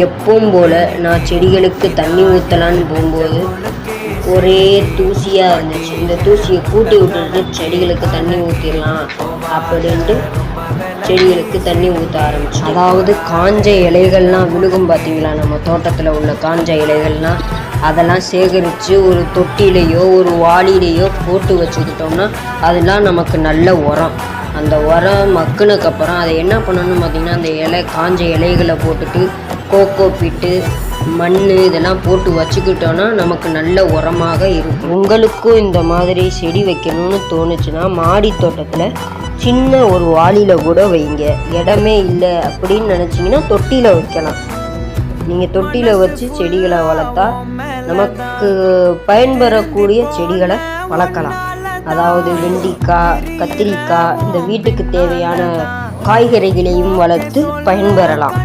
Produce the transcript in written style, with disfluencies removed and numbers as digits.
எப்பவும் போல் நான் செடிகளுக்கு தண்ணி ஊற்றலான்னு போகும்போது ஒரே தூசியாக இருந்துச்சு. இந்த தூசியை கூட்டி விட்டுட்டு செடிகளுக்கு தண்ணி ஊற்றிடலாம் அப்படின்ட்டு செடிகளுக்கு தண்ணி ஊற்ற ஆரம்பிச்சு. அதாவது காஞ்ச இலைகள்லாம் விழுகும் பார்த்தீங்களா, நம்ம தோட்டத்தில் உள்ள காஞ்ச இலைகள்லாம் அதெல்லாம் சேகரித்து ஒரு தொட்டிலையோ ஒரு வாளிலையோ போட்டு வச்சுக்கிட்டோம்னா அதெல்லாம் நமக்கு நல்ல உரம். அந்த உரம் மக்குனதுக்கப்புறம் அதை என்ன பண்ணணும்னு பார்த்திங்கன்னா, அந்த காஞ்ச இலைகளை போட்டுட்டு கோகோ பிட்டு மண் இதெல்லாம் போட்டு வச்சுக்கிட்டோன்னா நமக்கு நல்ல உரமாக இருக்கும். உங்களுக்கும் இந்த மாதிரி செடி வைக்கணும்னு தோணுச்சுன்னா மாடி தோட்டத்தில் சின்ன ஒரு வாளியில் கூட வைங்க. இடமே இல்லை அப்படின்னு நினச்சிங்கன்னா தொட்டியில் வைக்கலாம். நீங்கள் தொட்டியில் வச்சு செடிகளை வளர்த்தா நமக்கு பயன்பெறக்கூடிய செடிகளை வளர்க்கலாம். அதாவது வெண்டிக்காய், கத்திரிக்காய், இந்த வீட்டுக்கு தேவையான காய்கறிகளையும் வளர்த்து பயன்பெறலாம்.